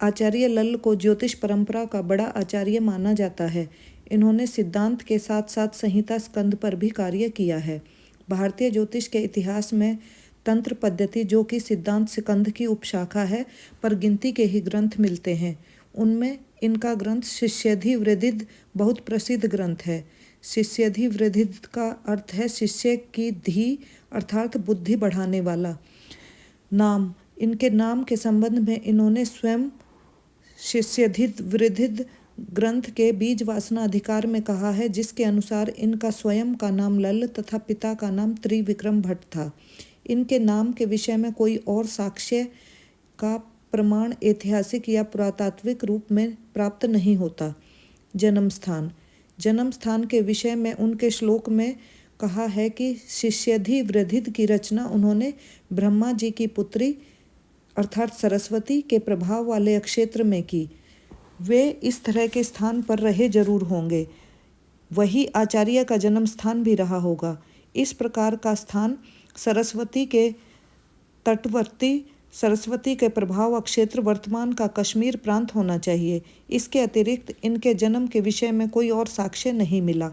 आचार्य लल्ल को ज्योतिष परंपरा का बड़ा आचार्य माना जाता है। इन्होंने सिद्धांत के साथ साथ संहिता स्कंद पर भी कार्य किया है। भारतीय ज्योतिष के इतिहास में तंत्र पद्धति, जो कि सिद्धांत स्कंद की उपशाखा है, पर गिनती के ही ग्रंथ मिलते हैं। उनमें इनका ग्रंथ शिष्यधिवृद्धिद बहुत प्रसिद्ध ग्रंथ है। शिष्यधिवृद्धिद का अर्थ है शिष्य की धी अर्थात बुद्धि बढ़ाने वाला। नाम, इनके नाम के संबंध में इन्होंने स्वयं शिष्यधिवृद्धिद ग्रंथ के बीज वासना अधिकार में कहा है, जिसके अनुसार इनका स्वयं का नाम लल्ल तथा पिता का नाम त्रिविक्रम भट्ट था। इनके नाम के विषय में कोई और साक्ष्य का प्रमाण ऐतिहासिक या पुरातात्विक रूप में प्राप्त नहीं होता। जन्म स्थान, जन्म स्थान के विषय में उनके श्लोक में कहा है कि शिष्यधिवृद्धिद की रचना उन्होंने ब्रह्मा जी की पुत्री अर्थात सरस्वती के प्रभाव वाले क्षेत्र में की। वे इस तरह के स्थान पर रहे जरूर होंगे। वही आचार्य का जन्म स्थान भी रहा होगा। इस प्रकार का स्थान सरस्वती के तटवर्ती, सरस्वती के प्रभाव क्षेत्र वर्तमान का कश्मीर प्रांत होना चाहिए। इसके अतिरिक्त इनके जन्म के विषय में कोई और साक्ष्य नहीं मिला।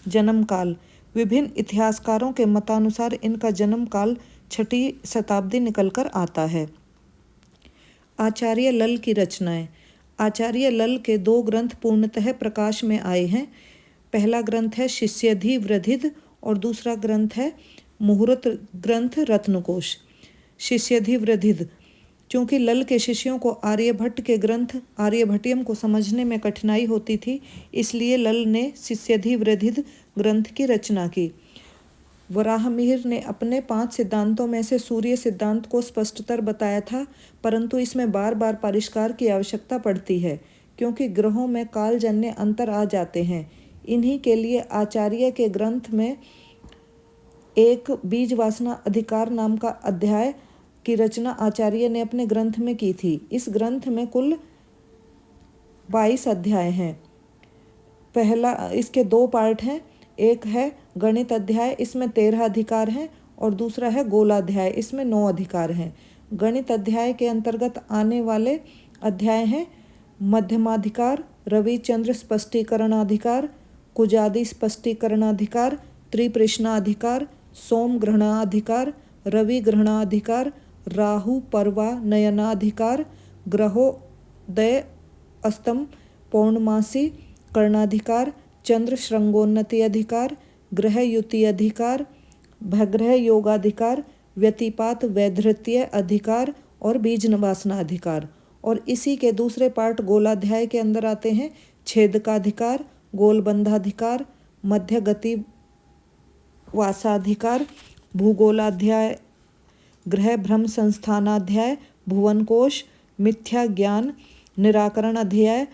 जन्म काल, विभिन्न इतिहासकारों के मतानुसार इनका जन्म काल 6वीं शताब्दी निकलकर आता है। आचार्य लल्ल की रचनाएं, आचार्य लल्ल के 2 ग्रंथ पूर्णतः प्रकाश में आए हैं। पहला ग्रंथ है शिष्यधिवृद्धिद और दूसरा ग्रंथ है मुहूर्त ग्रंथ रत्नकोश। शिष्यधिवृद्धिद, चूँकि लल्ल के शिष्यों को आर्यभट्ट के ग्रंथ आर्यभट्टियम को समझने में कठिनाई होती थी, इसलिए लल्ल ने शिष्यधिवृद्धिद ग्रंथ की रचना की। वराहमिहिर ने अपने 5 सिद्धांतों में से सूर्य सिद्धांत को स्पष्टतर बताया था, परंतु इसमें बार बार परिष्कार की आवश्यकता पड़ती है, क्योंकि ग्रहों में कालजन्य अंतर आ जाते हैं। इन्हीं के लिए आचार्य के ग्रंथ में एक बीज वासना अधिकार नाम का अध्याय की रचना आचार्य ने अपने ग्रंथ में की थी। इस ग्रंथ में कुल 22 अध्याय हैं। पहला, इसके 2 पार्ट हैं। एक है गणित अध्याय, इसमें 13 अधिकार हैं, और दूसरा है गोलाध्याय, इसमें 9 अधिकार हैं। गणित अध्याय के अंतर्गत आने वाले अध्याय हैं मध्यमाधिकार, रविचंद्र स्पष्टीकरणाधिकार, कुजादि स्पष्टीकरणाधिकार, त्रिप्रश्नाधिकार, सोम ग्रहणाधिकार, रवि ग्रहणाधिकार, राहु पर्वा नयनाधिकार, ग्रहोदय अस्तम पौर्णमासी करणाधिकार, चंद्र श्रृंगोन्नति अधिकार, ग्रह युति अधिकार, भग्रह योगाधिकार, व्यतिपात वैधृत्य अधिकार और बीज वासना अधिकार। और इसी के दूसरे पार्ट गोलाध्याय के अंदर आते हैं छेदकाधिकार, गोलबंधाधिकार, मध्य गति वासाधिकार, भूगोलाध्याय, ग्रह भ्रम संस्थानाध्याय, भुवनकोश, मिथ्या ज्ञान निराकरण अध्याय,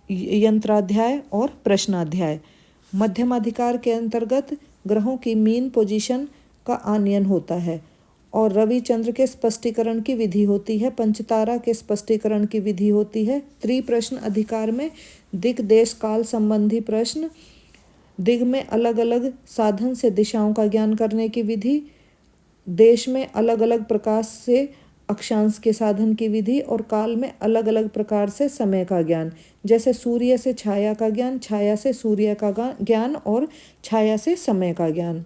यंत्राध्याय और प्रश्नाध्याय। मध्यमाधिकार के अंतर्गत ग्रहों की मीन पोजीशन का आनयन होता है और रविचंद्र के स्पष्टीकरण की विधि होती है। पंचतारा के स्पष्टीकरण की विधि होती है। त्रिप्रश्न अधिकार में दिक् देश काल संबंधी प्रश्न, दिग में अलग अलग साधन से दिशाओं का ज्ञान करने की विधि, देश में अलग अलग प्रकाश से अक्षांश के साधन की विधि और काल में अलग अलग प्रकार से समय का ज्ञान, जैसे सूर्य से छाया का ज्ञान, छाया से सूर्य का ज्ञान और छाया से समय का ज्ञान।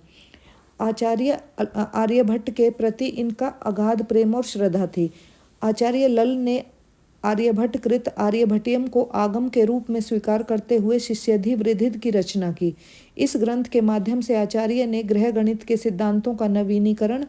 आचार्य आर्यभट्ट के प्रति इनका अगाध प्रेम और श्रद्धा थी। आचार्य लल्ल ने आर्यभट्ट कृत आर्यभट्टियम को आगम के रूप में स्वीकार करते हुए शिष्यधिवृद्धिद की रचना की। इस ग्रंथ के माध्यम से आचार्य ने ग्रह गणित के सिद्धांतों का नवीनीकरण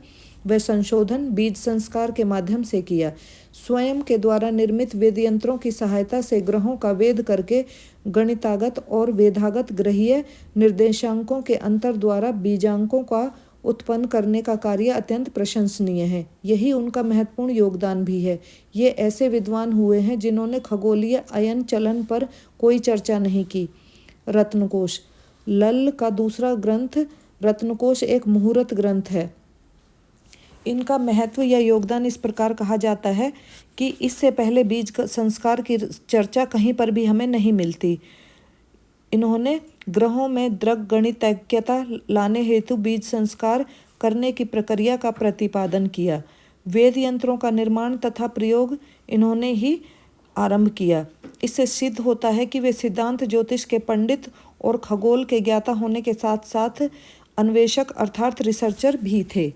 व संशोधन बीज संस्कार के माध्यम से किया। स्वयं के द्वारा निर्मित वेद यंत्रों की सहायता से ग्रहों का वेद करके गणितागत और वेदागत ग्रहीय निर्देशांकों के अंतर द्वारा बीजांकों का उत्पन्न करने का कार्य अत्यंत प्रशंसनीय है। यही उनका महत्वपूर्ण योगदान भी है। ये ऐसे विद्वान हुए हैं जिन्होंने खगोलीय अयन चलन पर कोई चर्चा नहीं की। रत्नकोश, लल्ल का दूसरा ग्रंथ रत्नकोश एक मुहूर्त ग्रंथ है। इनका महत्व या योगदान इस प्रकार कहा जाता है कि इससे पहले बीज संस्कार की चर्चा कहीं पर भी हमें नहीं मिलती। इन्होंने ग्रहों में दृग गणितज्ञता लाने हेतु बीज संस्कार करने की प्रक्रिया का प्रतिपादन किया। वेद यंत्रों का निर्माण तथा प्रयोग इन्होंने ही आरंभ किया। इससे सिद्ध होता है कि वे सिद्धांत ज्योतिष के पंडित और खगोल के ज्ञाता होने के साथ साथ अन्वेषक अर्थात रिसर्चर भी थे।